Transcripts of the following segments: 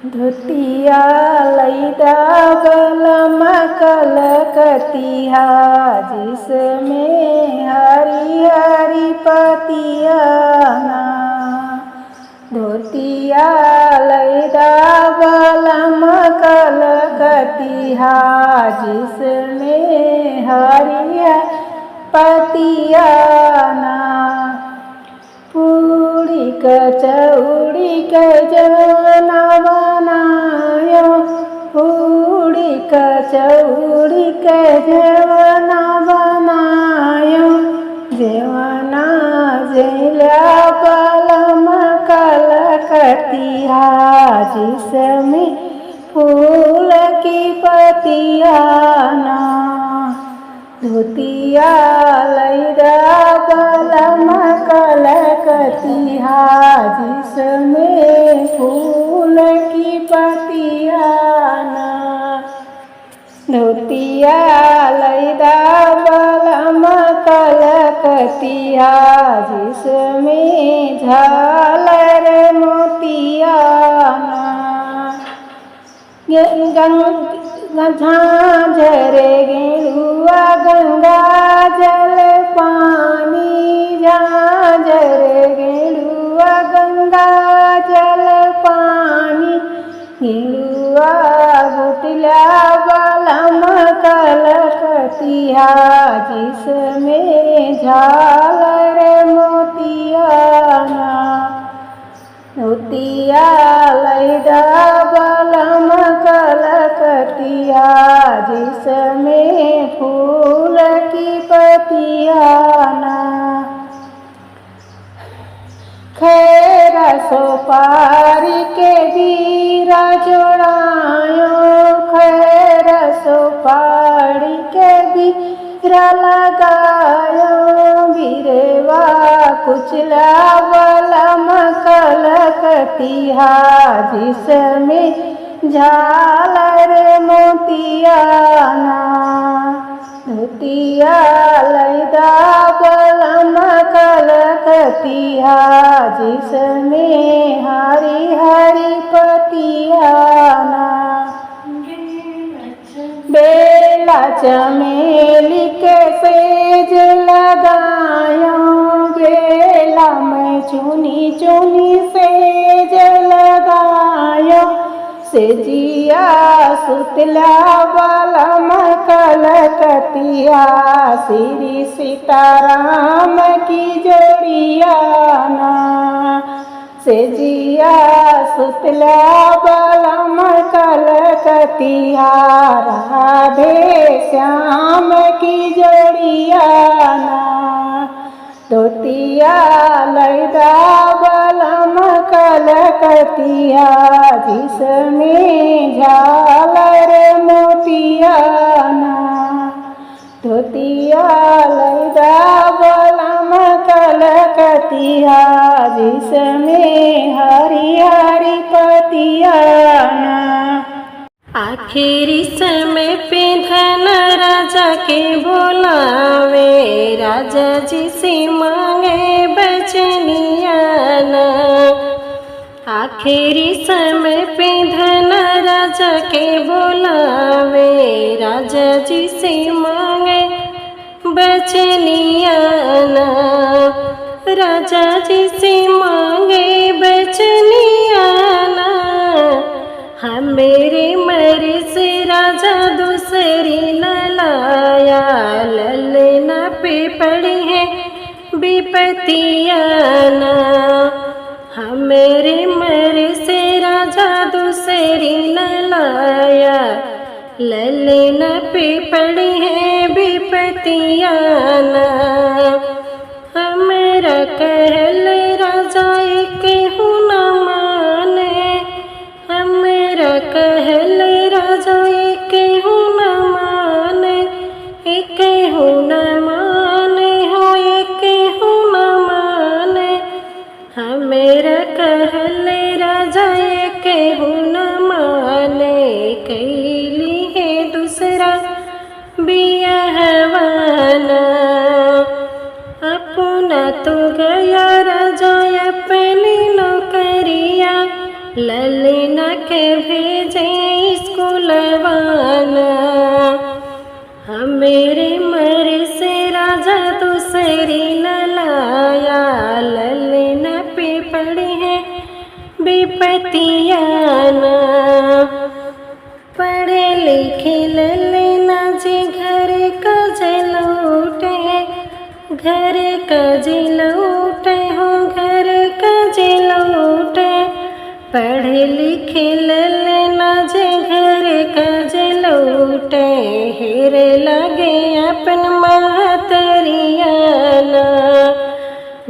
धोतिया लैदा बलम कलकतिया जिसमें हरी हरी पतिया ना। धोतिया लैदा बलम कलकतिया जिसमें हरी हरी पतिया ना। पूड़ी कचौड़ी के जवना बनायो, पूड़ी कचौड़ी के जवना बनायो। जवना जिला बलम कलकतिया जिसमें फूल की पतिया ना। धोतिया लैदा बलम कलकतिया जिसमें फूल की पतिया ना। धोतिया लैदा बलम कलकतिया जिसमें झालर मोतिया ना। झांझर गेरुआ गंगा जल पानी, झांझर गेरुआ गंगा जल पानी। गेरुआ बुटला बलम कलकतिया जिसमें झालर मोतिया ना। धोतिया लैदा बलम कलकतिया जिसमें फूल की पतिया ना। खैरा सुपारी के बीरा जोड़ायो, खैरा सुपारी के बीरा लगायो। बीरवा कुचला बलम कलकतिया जिसमें झालर मोतिया ना। धोतिया लैदा बलम कलकतिया जिसमें हरी हरी पतिया ना। बेला चमेली के सेज लगायो, बेला में चुनी चुनी सेज लगायो। सेजिया सुतला बलम कलकतिया श्री सीताराम की जोड़िया ना। सेजिया सुतला बलम कलकतिया राधे श्याम की जोड़िया ना। धोतिया लैदा बलम कलकतिया जिसमें झालर मोतिया ना। धोतिया लैदा बलम कलकतिया जिसमें हरी हरी पतिया ना। आखिरी समय पे धन राजा के बोलावे, राजा जी से मांगे बचनिया ना। आखिरी समय पे धन राजा के बोलावे, राजा जी से मांगे बचनिया ना। राजा जी से मांगे बचनिया ना। हम मेरे मरे से राजा दूसरी न लाया, ललना पे पड़ी है विपतिया ना। हम मेरे मरे से राजा दूसरी न लाया, ललना पे पड़ी है विपतिया ना। हमारा कहल राजा एक हूँ न माने, हमारा कहल राजा एक हूँ न माने। एक हूँ न माने हो, एक हूँ न माने। हमारा कहल राजा एक हूँ न माने। कैली है दूसरा बियाहवाना, अपना तो गया ललना के भेजे स्कूलवाना। हम मेरे मर से राजा दूसरी न लाया, ललना पे पड़े हैं विपतियाना। पढ़े लिखे ललना जी घर का जलूटे, घर का जलूटे हो घर का जलूटे। पढ़े लिखे ललना जे घर का जलूटे, हेर लगे अपन महतरियाना।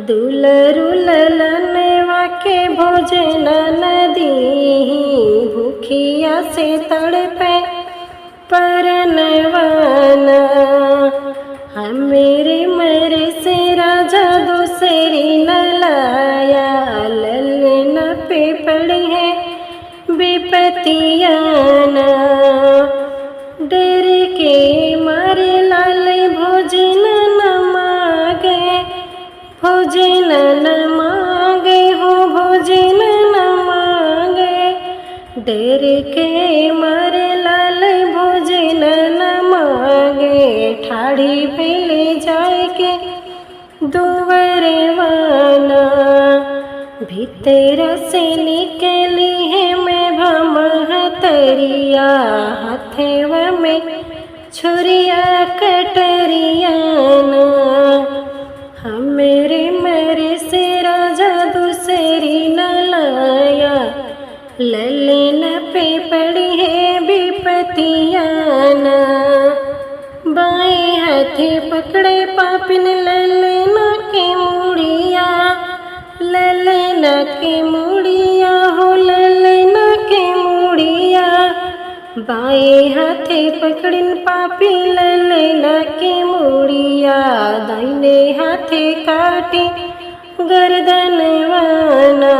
दुलरु ललनवा के भोजन न दीही, भूखिया से तड़पे परनवाना। हम मेरे मरे से राजा दूसरी न लाया, ललना पे पड़ी है विपतियाना। डर के मारे लाल भोजन न मांगे, भोजन न मांगे हो भोजन न मांगे। डर के मारे लाल भोजन न मांगे, ठाड़ी पे ले जाए के दुवरवाना। भीतर से निकली है मैं भमहतरिया, हथेव में छुरिया कटरियाना। हम मेरे मरे से राजा दूसरी न लाया, ललना पे पड़ी है विपतियाना। बाएं हाथे पकड़े पापिन ललना के मुड़िया, ललना के मुड़िया हो ललना के मुड़िया। बाएं हाथे पकड़िन पापी ललना के मुड़िया, दाहिने हाथे काटी गर्दनवाना।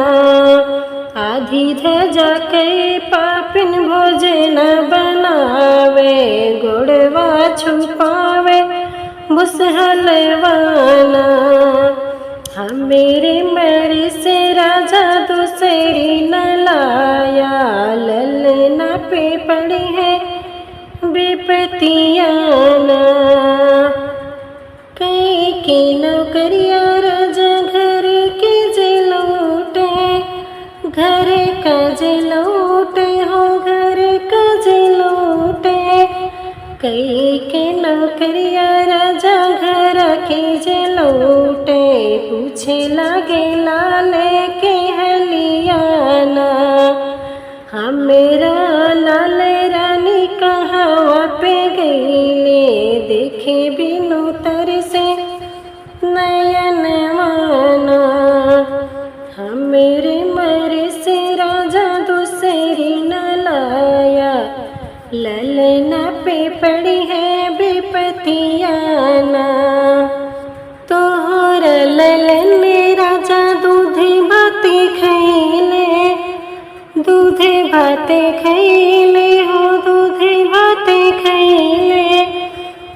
आधी धजा के पापिन भोजन बनावे, गोड़वा छुपावे भुसहलवाना। हम मेरे मरे से राजा दूसरी न लाया, ललना पे पड़ी है विपतियाना। कई की नौकरिया राजा घर के जलूटे, घर का जलूटे हो घर का जलूटे। कई के नौकरिया राजा घर के जलूटे, पूछे लगे लाले के हलियाना। हम मेरा लाल रानी कहाँ पे गईले, देखे बिनु तर से नयनवाना। हम मेरे मरे से राजा दूसरी न लाया, ललना पे पड़ी है विपतियाना। तोहर ललन राजा दूधे भाते खैले, दूधे भाते खैले हो दूधे भाते खैले।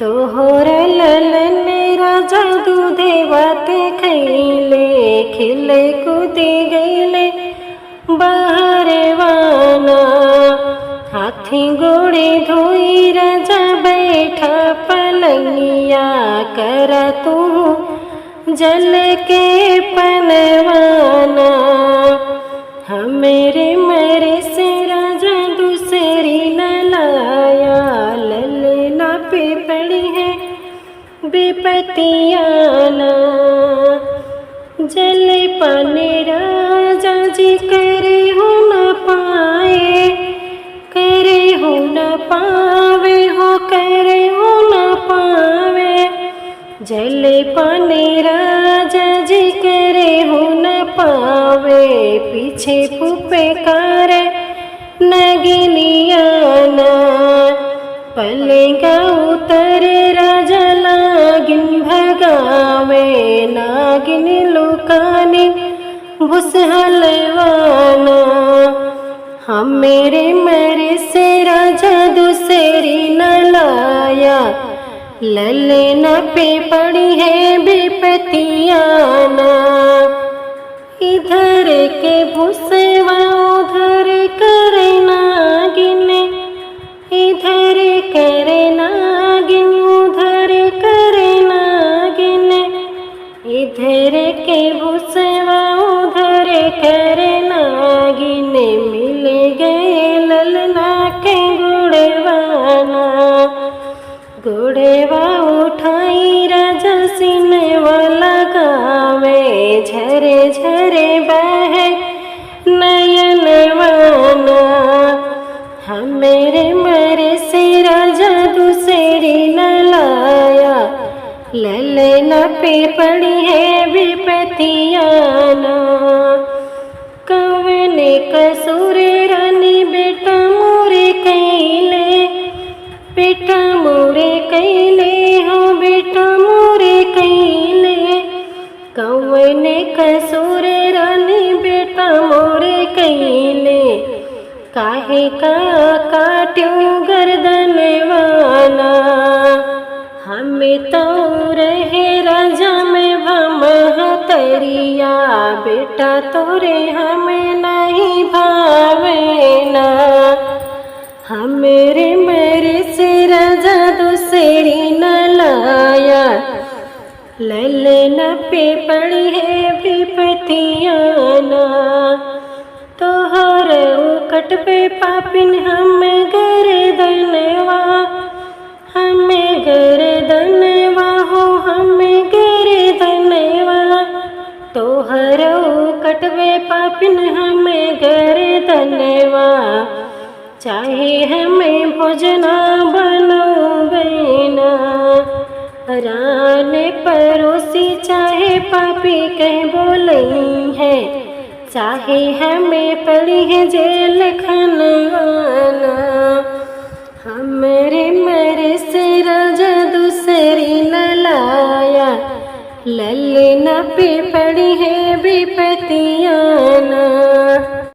तोहर ललन राजा दूधे भाते खैले, खिले कूदे गईले बाहरवाना। हाथी घोड़े धोई राजा बैठा पलंगिया, करा तू जल के पनवाना। हम मेरे मरे से राजा दूसरी न लाया, ललना पे पड़ी है विपतियाना। जल पाने राजा जी करे हो न पाए, करे हो न पावे हो करे हो न पावे। जल पाने राजा जी करे हो न पावे, पीछे फूफे कार नगिनियाना। पलेगा उतर राजा लागिन भगावे, नागिन लुकानी भुसहलवाना। हम मेरे मरे से राजा दूसरी न लाया, ललना पे पड़ी है विपतियाना। इधर के भूसवा उधर झरे झरे बहे नयनवाना। मेरे मरे से राजा दूसरी न लाया, ललना पे पड़ी है विपतियाना। कवने कसूर रानी बेटा मोरे कैले, बेटा मोरे कैले हो बेटा मोरे कैले। कवने कसूर रानी बेटा मोरे कैले, काहे का काट्यूं गर्दनवाना। हमें तो रहे राजा में भमहतरिया, बेटा तोरे हमें नहीं भावेना। मेरे मेरे से राजा दूसरी न लाया, ललना पे पड़ी है विपतियाना। तोहर उकट पे पापिन हमें गर्दनवा, हमें गर्दनवा हो हमें गर्दनवा। तोहर उकट पे पापिन हमें गर्दनवा, चाहे हमें भोजना बनो बना। राने परोसी चाहे पापी कह बोलई है, चाहे हमें पड़ी है जेल खनवाना। हमरे मरे से राजा दूसरी न लाया, ललना पे पड़ी है विपतियाँ।